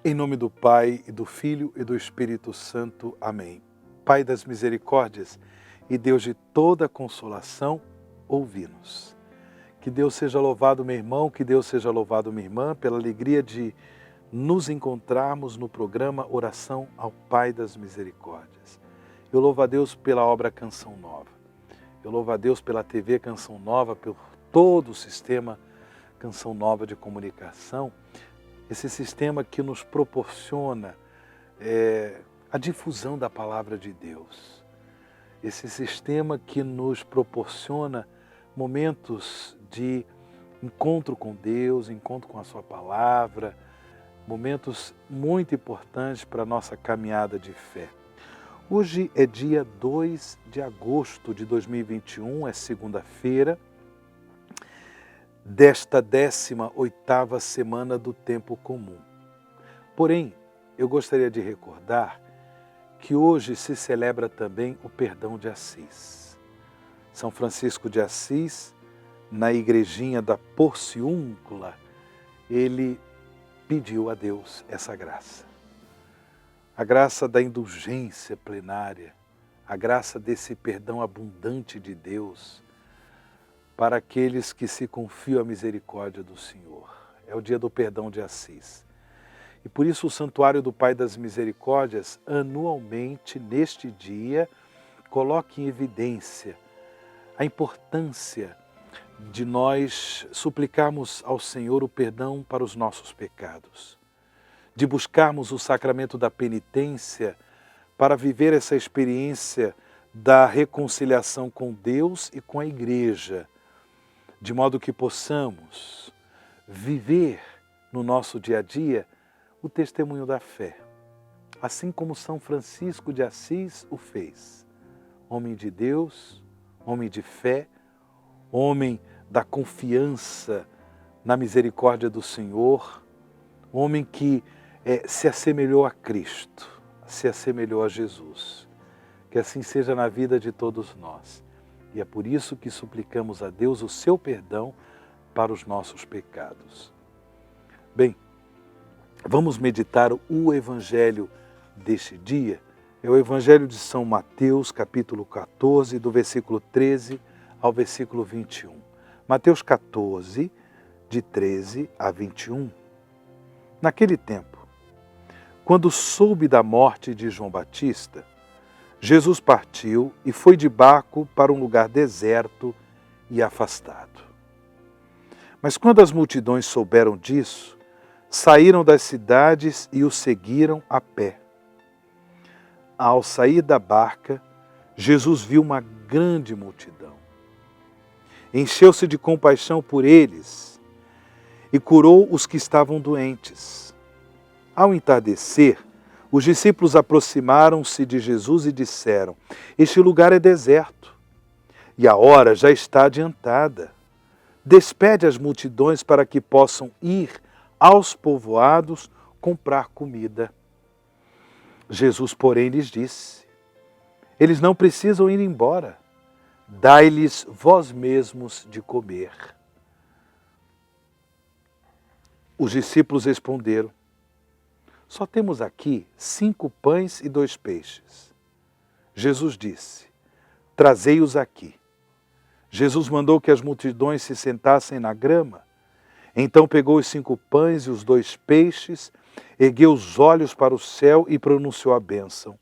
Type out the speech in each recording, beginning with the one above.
Em nome do Pai, e do Filho, e do Espírito Santo. Amém. Pai das misericórdias e Deus de toda consolação, ouvi-nos. Que Deus seja louvado, meu irmão, que Deus seja louvado, minha irmã, pela alegria de nos encontrarmos no programa Oração ao Pai das Misericórdias. Eu louvo a Deus pela obra Canção Nova. Eu louvo a Deus pela TV Canção Nova, por todo o sistema Canção Nova de comunicação. Esse sistema que nos proporciona a difusão da palavra de Deus. Esse sistema que nos proporciona momentos de encontro com Deus, encontro com a sua palavra, momentos muito importantes para a nossa caminhada de fé. Hoje é dia 2 de agosto de 2021, é segunda-feira, desta 18ª semana do tempo comum. Porém, eu gostaria de recordar que hoje se celebra também o perdão de Assis. São Francisco de Assis, na igrejinha da Porciúncula, ele pediu a Deus essa graça. A graça da indulgência plenária, a graça desse perdão abundante de Deus, para aqueles que se confiam à misericórdia do Senhor. É o dia do perdão de Assis. E por isso o Santuário do Pai das Misericórdias, anualmente, neste dia, coloca em evidência a importância de nós suplicarmos ao Senhor o perdão para os nossos pecados, de buscarmos o sacramento da penitência para viver essa experiência da reconciliação com Deus e com a Igreja, de modo que possamos viver no nosso dia a dia o testemunho da fé, assim como São Francisco de Assis o fez. Homem de Deus, homem de fé, homem da confiança na misericórdia do Senhor, homem que se assemelhou a Cristo, se assemelhou a Jesus. Que assim seja na vida de todos nós. E é por isso que suplicamos a Deus o seu perdão para os nossos pecados. Bem, vamos meditar o Evangelho deste dia. É o Evangelho de São Mateus, capítulo 14, do versículo 13 ao versículo 21. Mateus 14, de 13 a 21. Naquele tempo, quando soube da morte de João Batista, Jesus partiu e foi de barco para um lugar deserto e afastado. Mas quando as multidões souberam disso, saíram das cidades e o seguiram a pé. Ao sair da barca, Jesus viu uma grande multidão. Encheu-se de compaixão por eles e curou os que estavam doentes. Ao entardecer, os discípulos aproximaram-se de Jesus e disseram: este lugar é deserto e a hora já está adiantada. Despede as multidões para que possam ir aos povoados comprar comida. Jesus, porém, lhes disse: eles não precisam ir embora. Dai-lhes vós mesmos de comer. Os discípulos responderam: só temos aqui 5 pães e 2 peixes. Jesus disse: trazei-os aqui. Jesus mandou que as multidões se sentassem na grama. Então pegou os 5 pães e os 2 peixes, ergueu os olhos para o céu e pronunciou a bênção.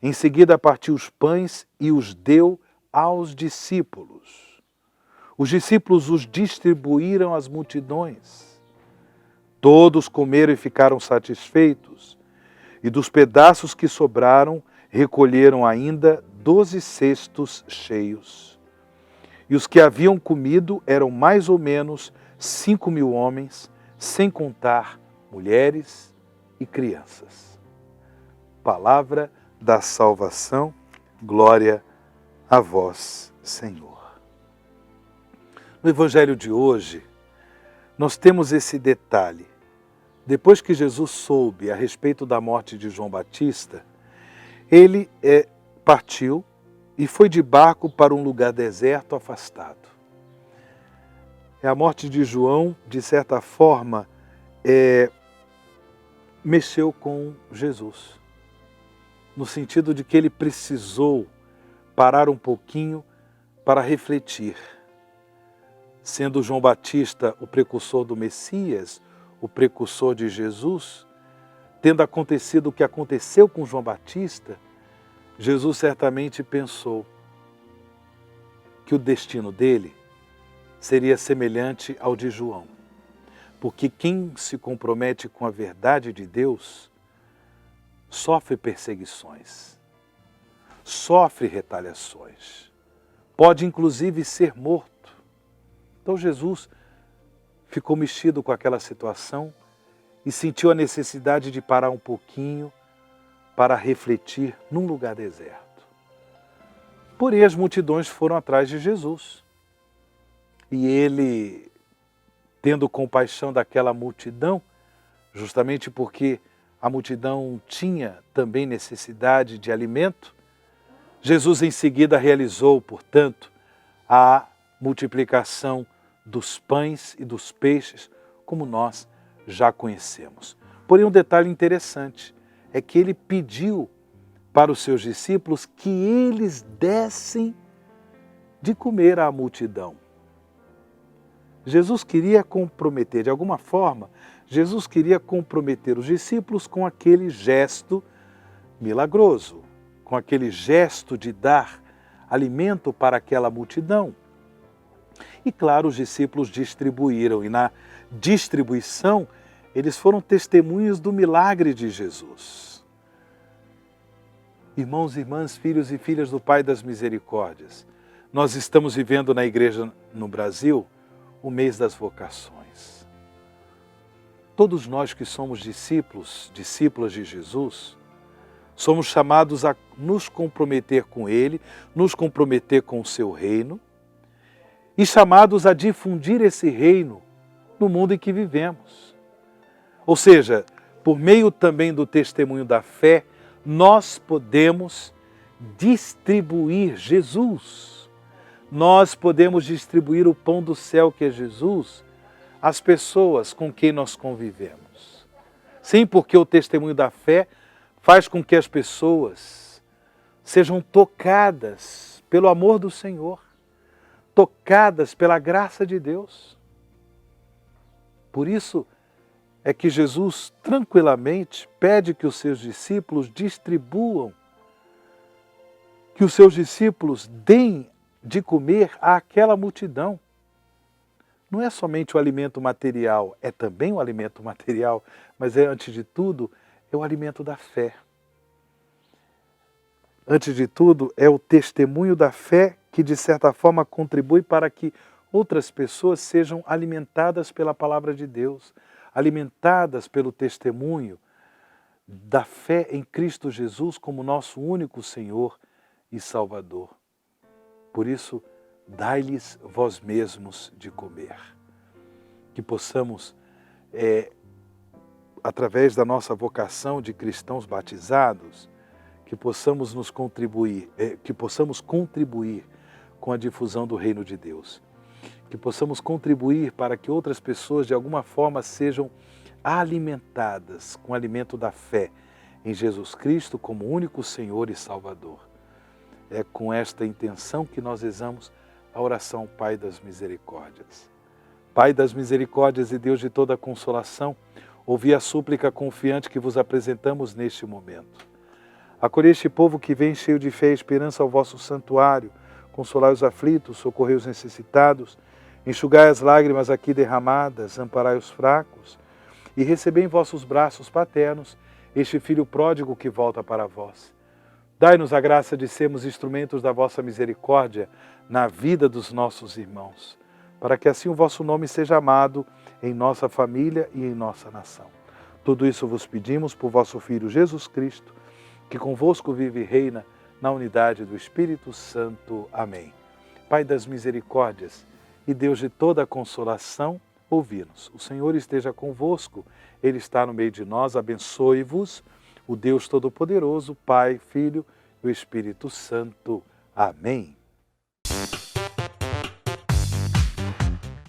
Em seguida partiu os pães e os deu aos discípulos. Os discípulos os distribuíram às multidões. Todos comeram e ficaram satisfeitos, e dos pedaços que sobraram, recolheram ainda 12 cestos cheios. E os que haviam comido eram mais ou menos 5.000 homens, sem contar mulheres e crianças. Palavra da salvação, glória a vós, Senhor. No Evangelho de hoje, nós temos esse detalhe. Depois que Jesus soube a respeito da morte de João Batista, ele partiu e foi de barco para um lugar deserto, afastado. A morte de João, de certa forma, mexeu com Jesus, no sentido de que ele precisou parar um pouquinho para refletir. Sendo João Batista o precursor do Messias, o precursor de Jesus, tendo acontecido o que aconteceu com João Batista, Jesus certamente pensou que o destino dele seria semelhante ao de João. Porque quem se compromete com a verdade de Deus sofre perseguições, sofre retaliações, pode inclusive ser morto. Então Jesus ficou mexido com aquela situação e sentiu a necessidade de parar um pouquinho para refletir num lugar deserto. Porém, as multidões foram atrás de Jesus. E ele, tendo compaixão daquela multidão, justamente porque a multidão tinha também necessidade de alimento, Jesus em seguida realizou, portanto, a multiplicação dos pães e dos peixes, como nós já conhecemos. Porém, um detalhe interessante é que ele pediu para os seus discípulos que eles dessem de comer à multidão. Jesus queria comprometer, de alguma forma, Jesus queria comprometer os discípulos com aquele gesto milagroso, com aquele gesto de dar alimento para aquela multidão. E claro, os discípulos distribuíram, e na distribuição eles foram testemunhas do milagre de Jesus. Irmãos e irmãs, filhos e filhas do Pai das Misericórdias, nós estamos vivendo na igreja no Brasil o mês das vocações. Todos nós que somos discípulos, discípulas de Jesus, somos chamados a nos comprometer com Ele, nos comprometer com o seu reino e chamados a difundir esse reino no mundo em que vivemos. Ou seja, por meio também do testemunho da fé, nós podemos distribuir Jesus. Nós podemos distribuir o pão do céu, que é Jesus, às pessoas com quem nós convivemos. Sim, porque o testemunho da fé faz com que as pessoas sejam tocadas pelo amor do Senhor, tocadas pela graça de Deus. Por isso é que Jesus tranquilamente pede que os seus discípulos distribuam, que os seus discípulos deem de comer àquela multidão. Não é somente o alimento material, é também o alimento material, mas antes de tudo, é o alimento da fé. Antes de tudo, é o testemunho da fé que, de certa forma, contribui para que outras pessoas sejam alimentadas pela palavra de Deus, alimentadas pelo testemunho da fé em Cristo Jesus como nosso único Senhor e Salvador. Por isso, dai-lhes vós mesmos de comer. Que possamos, através da nossa vocação de cristãos batizados, que possamos contribuir com a difusão do reino de Deus. Que possamos contribuir para que outras pessoas, de alguma forma, sejam alimentadas com o alimento da fé em Jesus Cristo como único Senhor e Salvador. É com esta intenção que nós rezamos a oração Pai das Misericórdias. Pai das Misericórdias e Deus de toda consolação, ouvi a súplica confiante que vos apresentamos neste momento. Acolhei este povo que vem cheio de fé e esperança ao vosso santuário, consolai os aflitos, socorrei os necessitados, enxugai as lágrimas aqui derramadas, amparai os fracos e recebei em vossos braços paternos este Filho pródigo que volta para vós. Dai-nos a graça de sermos instrumentos da vossa misericórdia na vida dos nossos irmãos, para que assim o vosso nome seja amado em nossa família e em nossa nação. Tudo isso vos pedimos por vosso Filho Jesus Cristo, que convosco vive e reina na unidade do Espírito Santo. Amém. Pai das misericórdias e Deus de toda consolação, ouvi-nos. O Senhor esteja convosco, Ele está no meio de nós, abençoe-vos, o Deus Todo-Poderoso, Pai, Filho e o Espírito Santo. Amém.